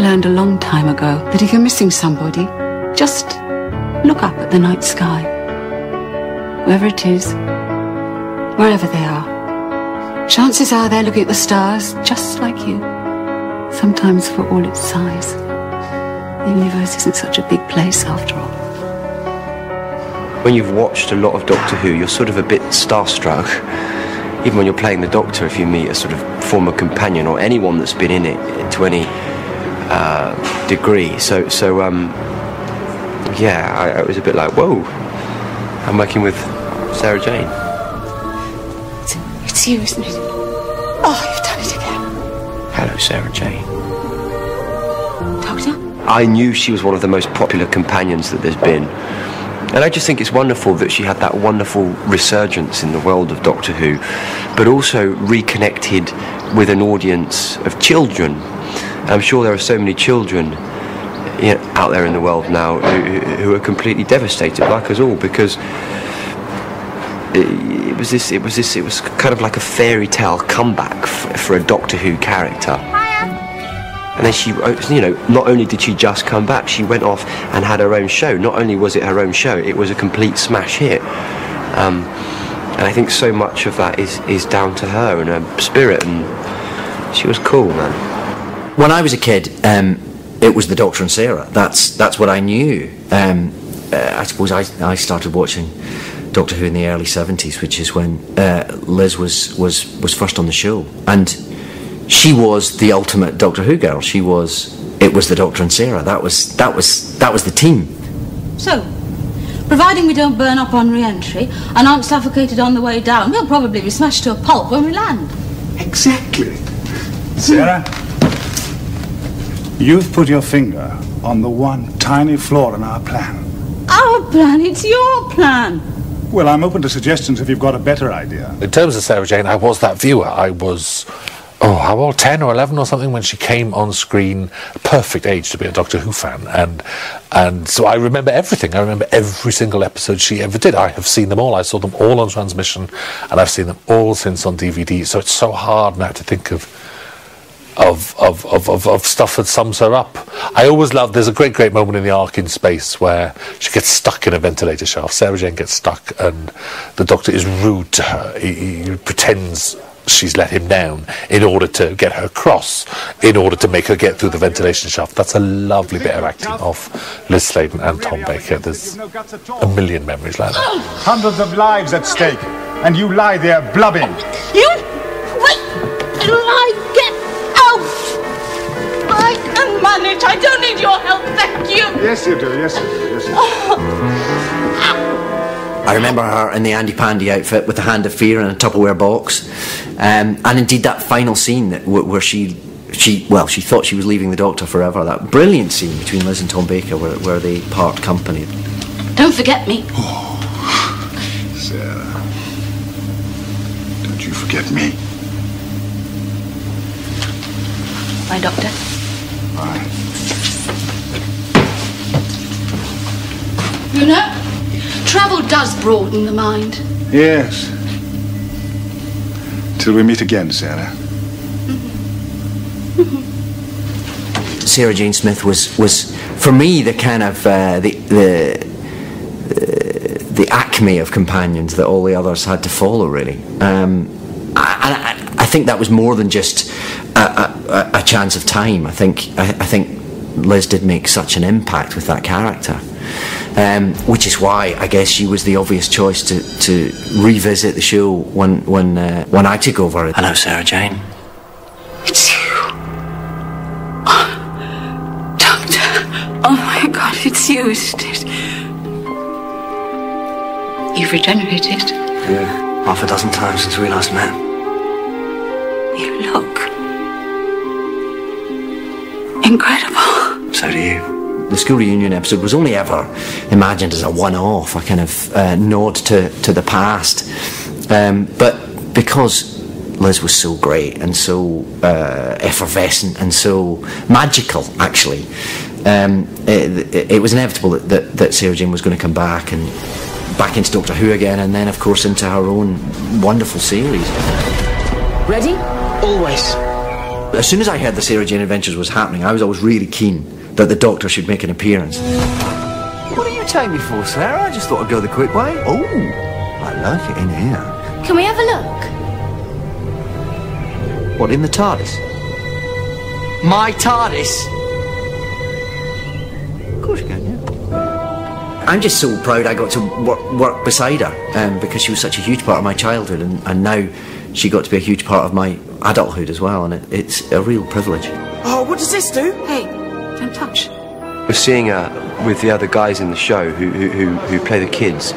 learned a long time ago that if you're missing somebody, just look up at the night sky. Wherever it is, wherever they are. Chances are they're looking at the stars just like you. Sometimes for all its size, the universe isn't such a big place after all. When you've watched a lot of Doctor Who, you're sort of a bit starstruck. Even when you're playing the Doctor, if you meet a sort of former companion or anyone that's been in it to any degree. Yeah, I was a bit like, whoa, I'm working with Sarah Jane. It's you, isn't it? Oh, you've done it again. Hello, Sarah Jane. Doctor? I knew she was one of the most popular companions that there's been. And I just think it's wonderful that she had that wonderful resurgence in the world of Doctor Who, but also reconnected with an audience of children. I'm sure there are so many children out there in the world now who are completely devastated, like us all, because it was kind of like a fairy tale comeback for a Doctor Who character. And then she, not only did she just come back, she went off and had her own show. Not only was it her own show, it was a complete smash hit. And I think so much of that is down to her and her spirit, and she was cool, man. When I was a kid, it was the Doctor and Sarah. That's what I knew. I suppose I started watching Doctor Who in the early 70s, which is when Liz was first on the show, and she was the ultimate Doctor Who girl. It was the Doctor and Sarah. That was the team. So, providing we don't burn up on re-entry and aren't suffocated on the way down, we'll probably be smashed to a pulp when we land. Exactly. Sarah, you've put your finger on the one tiny flaw in our plan. Our plan? It's your plan. Well, I'm open to suggestions if you've got a better idea. In terms of Sarah Jane, I was that viewer. I was, how old, 10 or 11 or something when she came on screen. Perfect age to be a Doctor Who fan. And so I remember everything. I remember every single episode she ever did. I have seen them all. I saw them all on transmission, and I've seen them all since on DVD. So it's so hard now to think of stuff that sums her up. I always love, there's a great moment in the Ark in Space where she gets stuck in a ventilator shaft. Sarah Jane gets stuck and the Doctor is rude to her. He pretends she's let him down in order to get her across, in order to make her get through the ventilation shaft. That's a lovely bit of acting of Liz Sladen and Tom Baker. There's a million memories like that. Hundreds of lives at stake, and you lie there blubbing. You? Wait! Get out! I can manage. I don't need your help, thank you. Yes, you do. Yes, you do. Yes, you do. I remember her in the Andy Pandy outfit with the Hand of Fear in a Tupperware box, and indeed that final scene where she thought she was leaving the Doctor forever. That brilliant scene between Liz and Tom Baker where they part company. Don't forget me. Oh, Sarah, don't you forget me. My Doctor. Bye. You know, travel does broaden the mind. Yes. Till we meet again, Sarah. Sarah Jane Smith was for me the kind of the acme of companions that all the others had to follow, really. I think that was more than just a chance of time. I think Liz did make such an impact with that character, which is why I guess she was the obvious choice to revisit the show when I took over. Hello, Sarah Jane. It's you. Oh, Doctor. Oh my God, it's you, isn't it? You've regenerated. Yeah, half a dozen times since we last met. You look incredible. So do you. The school reunion episode was only ever imagined as a one-off, a kind of nod to the past. But because Liz was so great and so effervescent and so magical, actually, it was inevitable that Sarah Jane was going to come back into Doctor Who again, and then, of course, into her own wonderful series. Ready? Always. As soon as I heard the Sarah Jane Adventures was happening, I was always really keen that the Doctor should make an appearance. What are you telling me for, Sarah? I just thought I'd go the quick way. Oh, I like it in here. Can we have a look? What, in the TARDIS? My TARDIS? Of course you can, yeah. I'm just so proud I got to work beside her, because she was such a huge part of my childhood, and now she got to be a huge part of my adulthood as well, and it's a real privilege. Oh, what does this do? Hey, don't touch. We're seeing her with the other guys in the show who play the kids.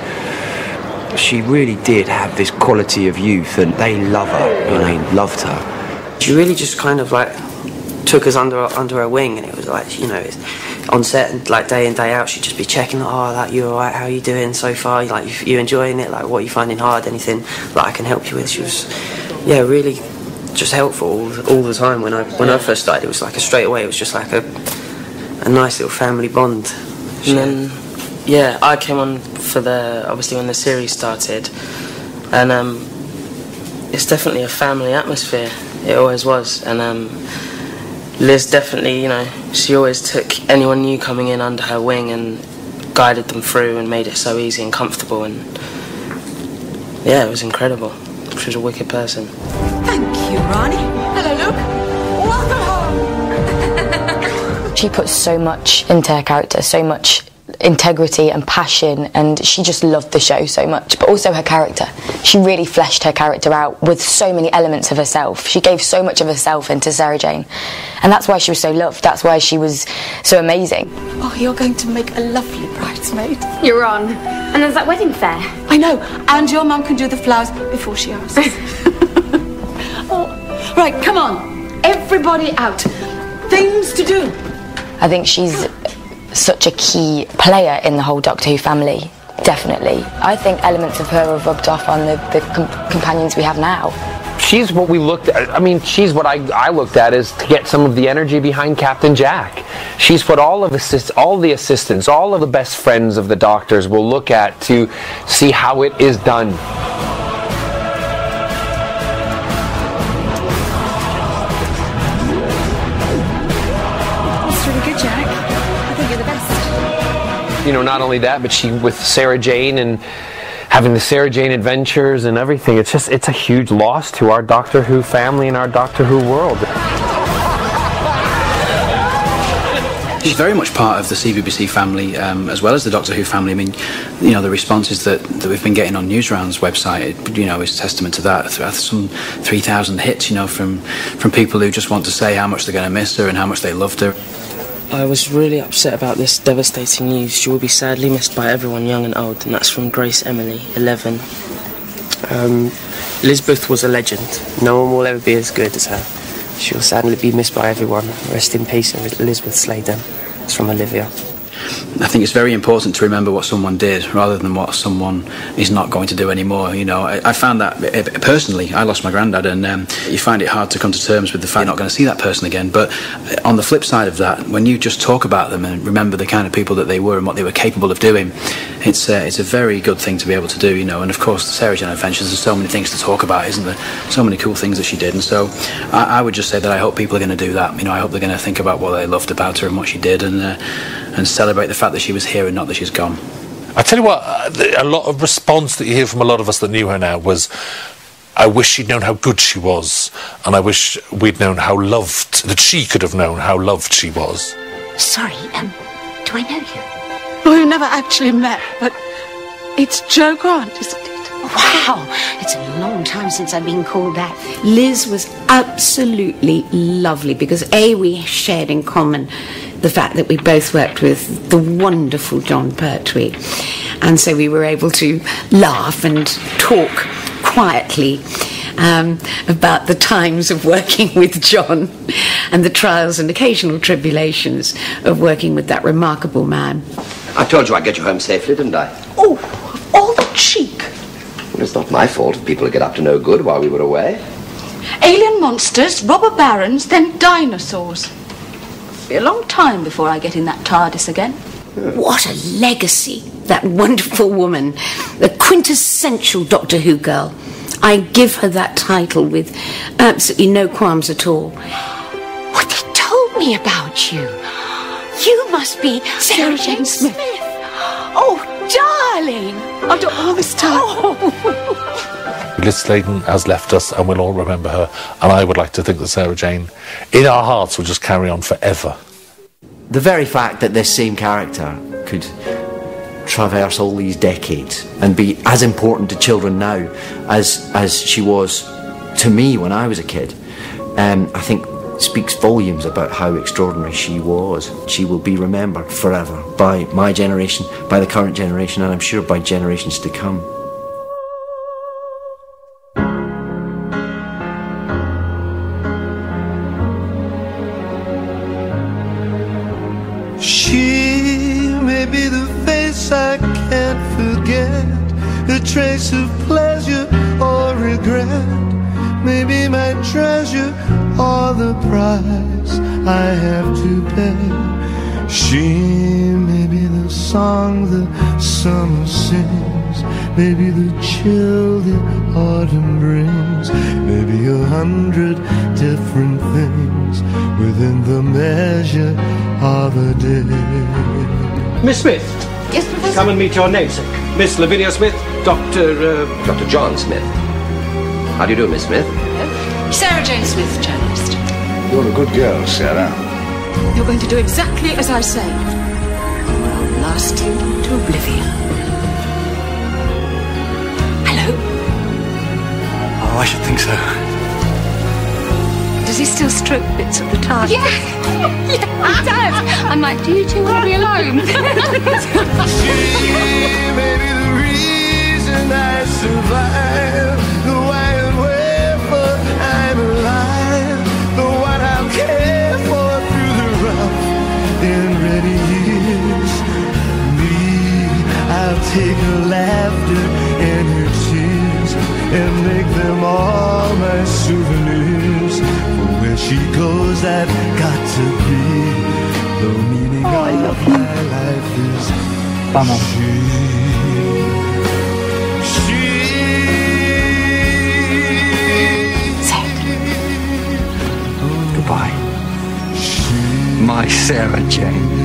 She really did have this quality of youth, and they love her. Loved her. She really just kind of like took us under her wing, and it was like, you know, on set and like day in day out, she'd just be checking, like, you alright, how are you doing so far, like, you enjoying it, like, what are you finding hard, anything like I can help you with. She was, yeah, really just helpful all the time. When I first started, it was like straight away, it was just like a nice little family bond. And then, yeah, I came on for obviously when the series started, and it's definitely a family atmosphere. It always was, and Liz definitely, you know, she always took anyone new coming in under her wing and guided them through and made it so easy and comfortable, and yeah, it was incredible. She was a wicked person. Thank you, Ronnie. Hello, Luke. Welcome home. She put so much into her character, so much integrity and passion, and she just loved the show so much, but also her character. She really fleshed her character out with so many elements of herself. She gave so much of herself into Sarah Jane, and that's why she was so loved. That's why she was so amazing. Oh, you're going to make a lovely bridesmaid. You're on. And there's that wedding fair. I know, and your mum can do the flowers before she asks. Oh, right, come on. Everybody out. Things to do. I think she's such a key player in the whole Doctor Who family, definitely. I think elements of her have rubbed off on the companions we have now. She's what we looked at. I mean, she's what I looked at is to get some of the energy behind Captain Jack. She's what all the assistants, all of the best friends of the Doctors will look at to see how it is done. That's really good, Jack. I think you're the best. You know, not only that, but she with Sarah Jane and having the Sarah Jane Adventures and everything, it's a huge loss to our Doctor Who family and our Doctor Who world. She's very much part of the CBBC family, as well as the Doctor Who family. I mean, you know, the responses that we've been getting on Newsround's website, you know, is testament to that. Some 3,000 hits, you know, from people who just want to say how much they're going to miss her and how much they loved her. I was really upset about this devastating news. She will be sadly missed by everyone, young and old, and that's from Grace Emily, 11. Elizabeth was a legend. No one will ever be as good as her. She will sadly be missed by everyone. Rest in peace, Elizabeth Sladen. It's from Olivia. I think it's very important to remember what someone did rather than what someone is not going to do anymore. You know, I found that personally. I lost my granddad, and you find it hard to come to terms with the fact you're not going to see that person again. But on the flip side of that, when you just talk about them and remember the kind of people that they were and what they were capable of doing, it's a very good thing to be able to do. You know, and of course, the Sarah Jane Adventures. There's so many things to talk about, isn't there? So many cool things that she did, and so I would just say that I hope people are going to do that. You know, I hope they're going to think about what they loved about her and what she did, and celebrate the fact that she was here and not that she's gone. I tell you what, a lot of response that you hear from a lot of us that knew her now was, I wish she'd known how good she was, and I wish we'd known how loved, that she could have known how loved she was. Sorry, do I know you? Well, we've never actually met, but it's Jo Grant, isn't it? Wow, it's a long time since I've been called that. Liz was absolutely lovely because we shared in common the fact that we both worked with the wonderful Jon Pertwee, and so we were able to laugh and talk quietly about the times of working with Jon and the trials and occasional tribulations of working with that remarkable man. I told you I'd get you home safely, didn't I? Oh, all the cheek. Well, it's not my fault if people get up to no good while we were away. Alien monsters, robber barons, then dinosaurs. It'll be a long time before I get in that TARDIS again. What a legacy, that wonderful woman, the quintessential Doctor Who girl. I give her that title with absolutely no qualms at all. me about you. You must be Sarah Jane Smith. Oh, darling! After all this time. Liz Sladen has left us, and we'll all remember her. And I would like to think that Sarah Jane, in our hearts, will just carry on forever. The very fact that this same character could traverse all these decades and be as important to children now as she was to me when I was a kid, I think speaks volumes about how extraordinary she was. She will be remembered forever by my generation, by the current generation, and I'm sure by generations to come. She may be the face I can't forget, a trace of pleasure or regret, maybe my treasure or the price I have to pay. She may be the song the summer sings, maybe the chill the autumn brings, maybe 100 different things within the measure of a day. Miss Smith. Yes, Professor? Come and meet your namesake, Miss Lavinia Smith, Dr. John Smith. How do you do, Miss Smith? Sarah Jane Smith, journalist. You're a good girl, Sarah. You're going to do exactly as I say. Or I'll blast you to oblivion. Hello? Oh, I should think so. Does he still stroke bits of the target? Yeah, he does. I'm like, do you two want to be alone? She may be the reason I survive, the why and wherefore I'm alive, the one I'll care for through the rough and ready years. Me, I'll take her laughter and her tears and make them all my souvenirs. For where she goes, I've got to be. The meaning of my life is she. Goodbye. My Sarah Jane.